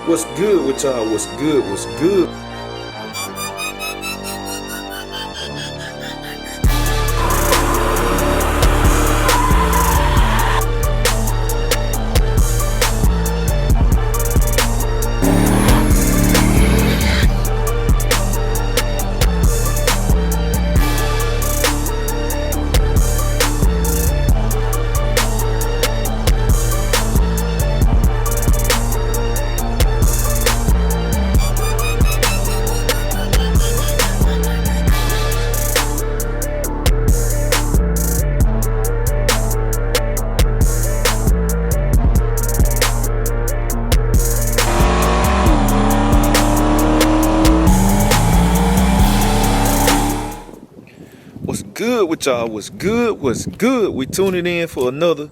What's good with y'all? What's good? What's good? What's good with y'all? What's good? What's good? We tuning in for another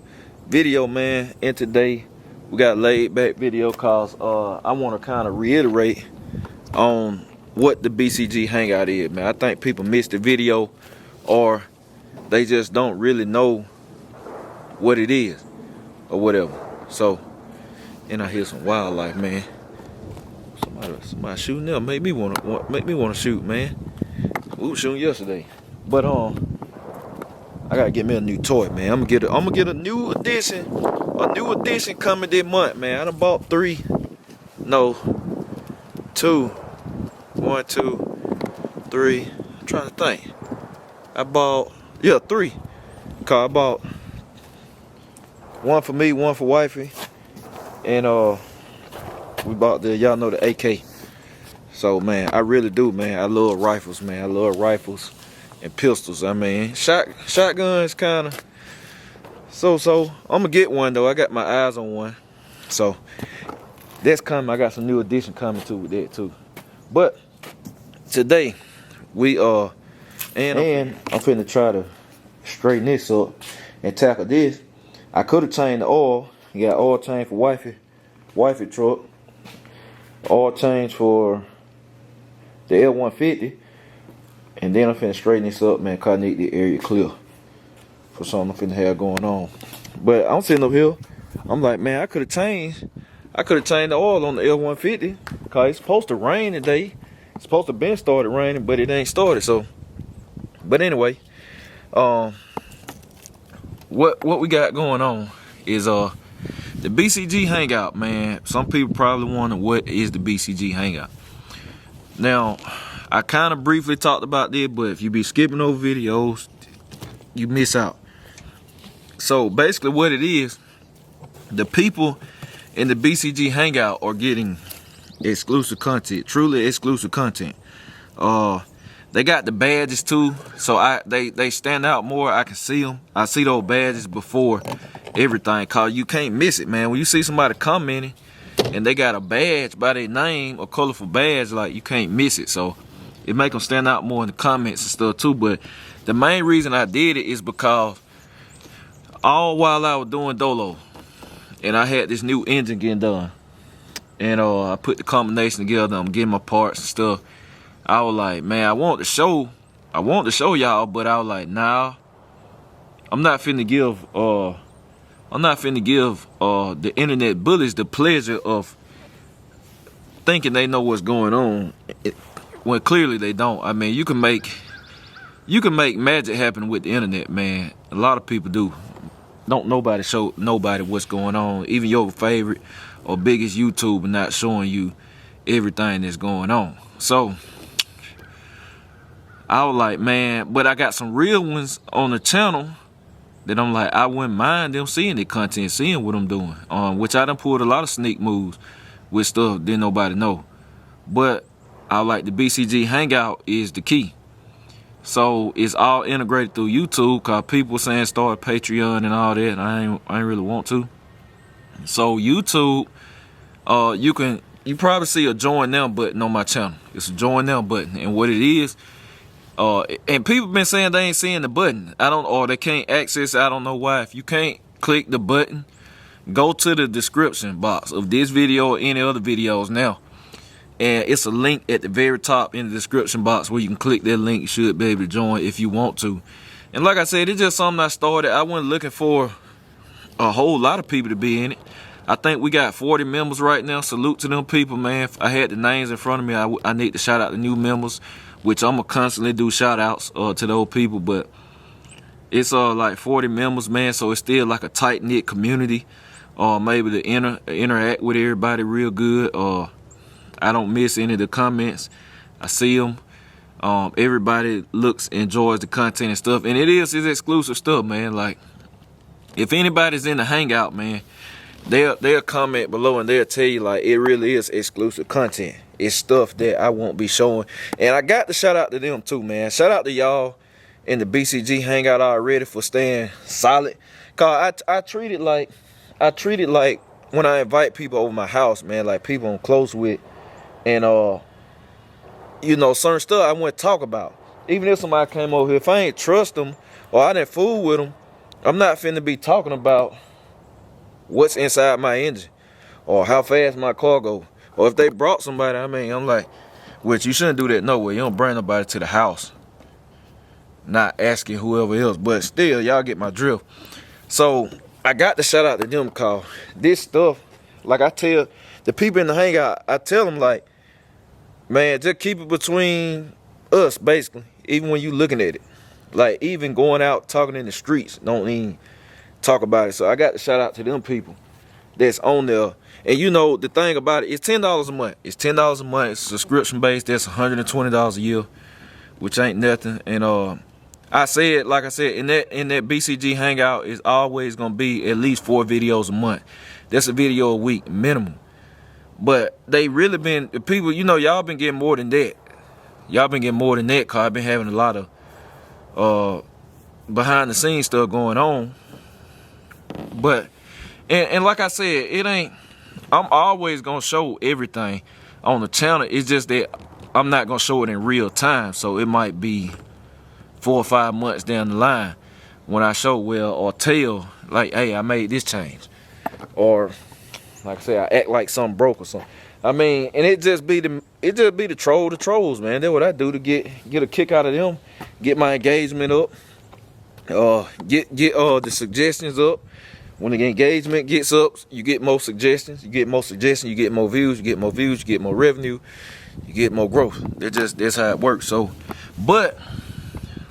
video, man. And today we got laid back video cause I want to kind of reiterate on what the BCG Hangout is, man. I think people miss the video or they just don't really know what it is or whatever. So, and I hear some wildlife, man. Somebody shooting them. Make me want to shoot, man. We was shooting yesterday. But I gotta get me a new toy, man. I'm gonna get a new edition coming this month, man. I done bought two. 1, 2, 3. I'm trying to think. I bought 3. Cause I bought one for me, one for wifey, and we bought y'all know the AK. So man, I really do, man. I love rifles, man. I love rifles and pistols. I mean, shotguns kind of so. I'm gonna get one though. I got my eyes on one, so that's coming. I got some new addition coming too with that too. But today we and I'm finna try to straighten this up and tackle this. I could have changed the oil. You got oil change for wifey truck, oil change for the L150. And then I'm finna straighten this up, man, cause I need the area clear for something I'm finna have going on. But I'm sitting up here, I'm like, man, I could have changed the oil on the L150, cause it's supposed to rain today. It's supposed to been started raining, but it ain't started. So, but anyway, what we got going on is the BCG Hangout, man. Some people probably wonder what is the BCG Hangout. Now, I kind of briefly talked about this, but if you be skipping over videos, you miss out. So basically what it is, the people in the BCG Hangout are getting exclusive content, truly exclusive content. They got the badges too, so they stand out more. I can see them. I see those badges before everything, cause you can't miss it, man. When you see somebody commenting and they got a badge by their name, a colorful badge, like, you can't miss it. So it make them stand out more in the comments and stuff too. But the main reason I did it is because all while I was doing Dolo and I had this new engine getting done, and I put the combination together, I'm getting my parts and stuff, I was like, man, I want to show y'all, but I was like, nah, I'm not finna give the internet bullies the pleasure of thinking they know what's going on when clearly they don't. I mean, you can make magic happen with the internet, man. A lot of people do. Don't nobody show nobody what's going on. Even your favorite or biggest YouTuber not showing you everything that's going on. So I was like, man, but I got some real ones on the channel that I'm like, I wouldn't mind them seeing the content, seeing what I'm doing. Which I done pulled a lot of sneak moves with stuff didn't nobody know. But I like the BCG Hangout is the key. So it's all integrated through YouTube, cause people saying start Patreon and all that, and I ain't really want to. So YouTube, you probably see a join now button on my channel. It's a join now button, and what it is, and people been saying they ain't seeing the button. Or they can't access it. I don't know why. If you can't click the button, go to the description box of this video or any other videos now. And it's a link at the very top in the description box where you can click that link. You should be able to join if you want to. And like I said, it's just something I started. I wasn't looking for a whole lot of people to be in it. I think we got 40 members right now. Salute to them people, man. I had the names in front of me. I need to shout out the new members, which I'm gonna constantly do shout outs to those people. But it's like 40 members, man. So it's still like a tight knit community. Maybe to interact with everybody real good. I don't miss any of the comments. I see them. Everybody enjoys the content and stuff, and it's exclusive stuff, man. Like, if anybody's in the Hangout, man, they'll comment below and they'll tell you, like, it really is exclusive content. It's stuff that I won't be showing. And I got to shout out to them too, man. Shout out to y'all in the BCG Hangout already for staying solid. Cause I treat it like when I invite people over my house, man, like people I'm close with, and you know, certain stuff I wouldn't talk about. Even if somebody came over here, if I ain't trust them or I didn't fool with them, I'm not finna be talking about what's inside my engine or how fast my car go. Or if they brought somebody, I mean, I'm like, which you shouldn't do that no way. You don't bring nobody to the house, not asking whoever else. But still, y'all get my drift. So I got to shout out to them, cause this stuff, like I tell the people in the Hangout, I tell them, like, man, just keep it between us, basically, even when you looking at it. Like, even going out, talking in the streets, don't even talk about it. So I got to shout out to them people that's on there. And you know, the thing about it, it's $10 a month. It's $10 a month. It's subscription based. That's $120 a year, which ain't nothing. And I said, like I said, in that BCG Hangout is always gonna be at least 4 videos a month. That's a video a week minimum. But they really been, the people, you know, y'all been getting more than that. Y'all been getting more than that, cause I've been having a lot of behind the scenes stuff going on. But and like I said, it ain't, I'm always gonna show everything on the channel. It's just that I'm not gonna show it in real time. So it might be 4 or 5 months down the line when I show, well, or tell, like, hey, I made this change. Or like I say, I act like something broke or something. I mean, and it just be the trolls, man. That's what I do to get a kick out of them, get my engagement up, get the suggestions up. When the engagement gets up, you get more suggestions. You get more suggestions, you get more views. You get more views, you get more revenue. You get more growth. That's how it works. So, but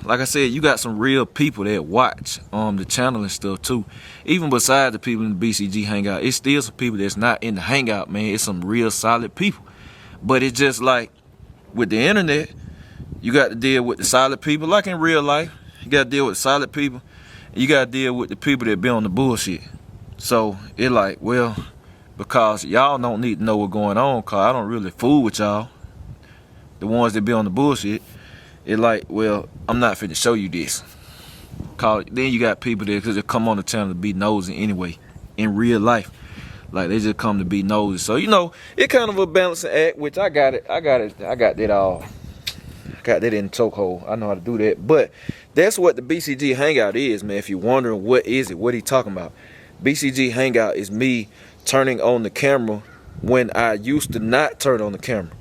like I said, you got some real people that watch the channel and stuff too. Even besides the people in the BCG Hangout, it's still some people that's not in the Hangout, man. It's some real solid people. But it's just like with the internet, you got to deal with the solid people. Like in real life, you got to deal with solid people. You got to deal with the people that be on the bullshit. So it like, well, because y'all don't need to know what's going on, because I don't really fool with y'all, the ones that be on the bullshit. It like, well, I'm not finna show you this. Cause then you got people that just come on the channel to be nosy anyway, in real life. Like, they just come to be nosy. So, you know, it kind of a balancing act, which I got that all. I got that in chokehold. I know how to do that. But that's what the BCG Hangout is, man. If you're wondering what is it, what he talking about. BCG Hangout is me turning on the camera when I used to not turn on the camera.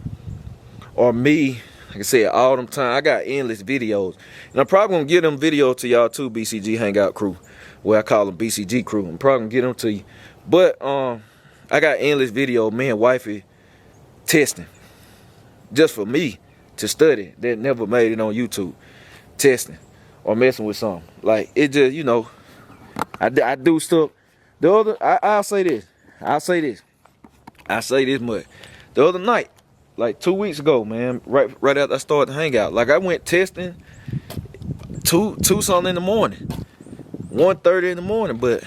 Or me, like I said, all them time, I got endless videos. And I'm probably going to give them videos to y'all too, BCG Hangout crew. Well, I call them BCG crew. I'm probably going to get them to you. But I got endless video, me and wifey testing. Just for me to study that never made it on YouTube. Testing or messing with something. Like, it just, you know, I do stuff. I'll say this. I say this much. The other night, like 2 weeks ago, man, right after I started the Hangout, like I went testing 2 something in the morning, 1:30 in the morning. But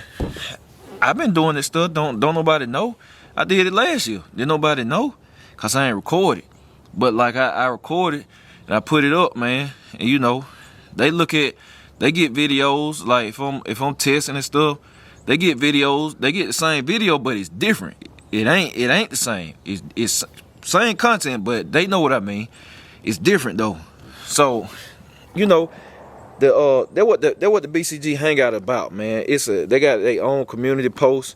I've been doing this stuff. Don't nobody know. I did it last year. Didn't nobody know, cause I ain't recorded. But like I recorded and I put it up, man. And you know, they get videos. Like if I'm testing and stuff, they get videos. They get the same video, but it's different. It ain't the same. It's same content, but they know what I mean. It's different though. So, you know, they're what the BCG Hangout about, man. They got their own community posts.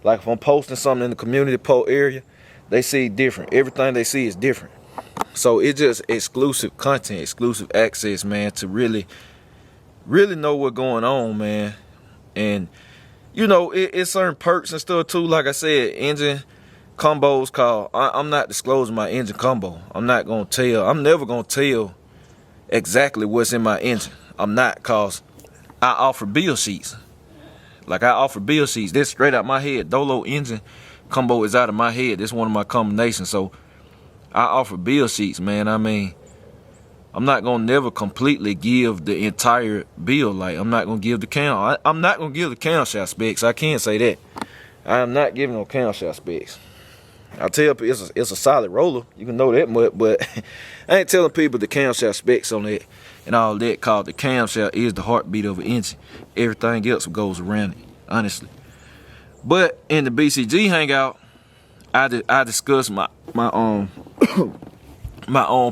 Like if I'm posting something in the community post area, they see different. Everything they see is different. So it's just exclusive content, exclusive access, man, to really know what's going on, man. And you know, it's certain perks and stuff too. Like I said, engine combos called. I'm not disclosing my engine combo. I'm not gonna tell. I'm never gonna tell exactly what's in my engine. I'm not, cause I offer bill sheets. Like, I offer bill sheets. This straight out my head. Dolo engine combo is out of my head. This one of my combinations. So I offer bill sheets, man. I mean, I'm not gonna never completely give the entire bill. Like, I'm not gonna give the cam. I'm not gonna give the camshaft specs. I can't say that. I am not giving no camshaft specs. I tell people it's a solid roller. You can know that much, but I ain't telling people the camshaft specs on it and all that. Called the camshaft is the heartbeat of an engine. Everything else goes around it, honestly. But in the BCG Hangout, I discussed my my own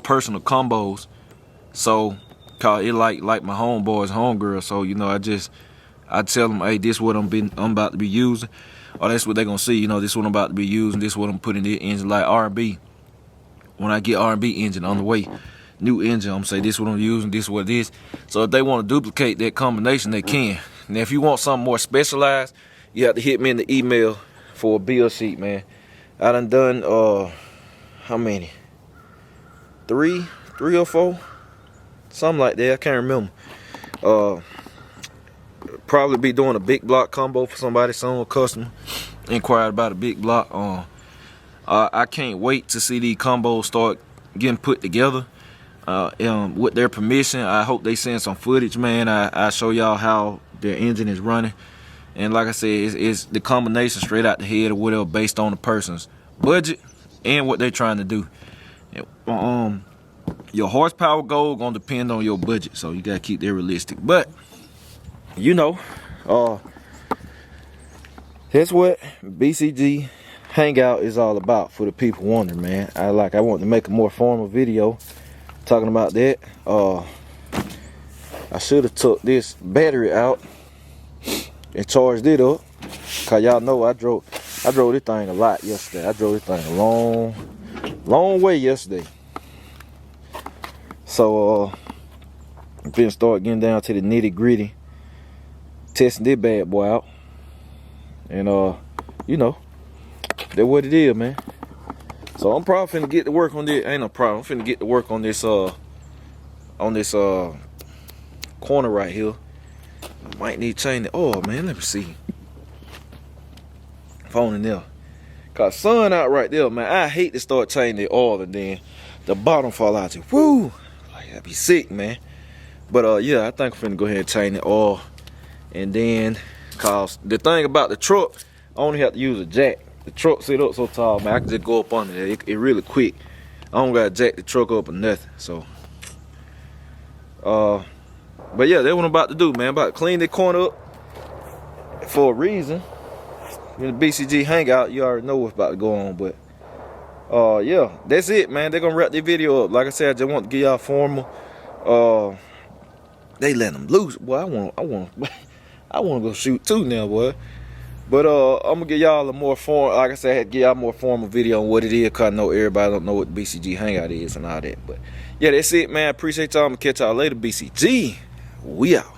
personal combos. So, cause it like my homeboys, homegirls. So, you know, I tell them, hey, this what I'm about to be using. Or that's what they gonna see. You know, this what I'm about to be using. This what I'm putting in the engine. Like R&B. When I get R&B engine on the way, new engine, I'm gonna say this what I'm using. This what it is. So if they want to duplicate that combination, they can. Now, if you want something more specialized, you have to hit me in the email for a bill sheet, man. I done how many? Three or four? Something like that. I can't remember. Probably be doing a big block combo for somebody, some customer inquired about a big block. I can't wait to see these combos start getting put together. With their permission, I hope they send some footage, man. I show y'all how their engine is running. And like I said, it's the combination straight out the head or whatever, based on the person's budget and what they're trying to do. Your horsepower goal gonna depend on your budget, so you gotta keep that realistic. But you know, that's what BCG Hangout is all about, for the people wondering, man. I wanted to make a more formal video talking about that. I should have took this battery out and charged it up, cause y'all know I drove this thing a lot yesterday. I drove this thing a long way yesterday. So I'm finna start getting down to the nitty gritty, testing this bad boy out. And you know, that's what it is, man. So I'm probably finna get to work on this. Ain't no problem. I'm finna get to work on this corner right here. I might need to change the oil, man. Let me see. Phone in there. Cause sun out right there, man. I hate to start changing the oil and then the bottom fall out. Woo! Like, I'd be sick, man. But yeah, I think I'm finna go ahead and change the oil. And then, cause the thing about the truck, I only have to use a jack. The truck sit up so tall, man, I can just go up under there. It really quick. I don't gotta jack the truck up or nothing. So but yeah, that's what I'm about to do, man. I'm about to clean the corner up for a reason. In the BCG Hangout, you already know what's about to go on. But yeah, that's it, man. They're gonna wrap the video up. Like I said, I just want to give y'all formal. They let them loose. Boy, I want to go shoot too now, boy. But I'm gonna give y'all a more formal, like I said, I had to give y'all a more formal video on what it is, cause I know everybody don't know what the BCG Hangout is and all that. But yeah, that's it, man. I appreciate y'all. I'm gonna catch y'all later. BCG, we out.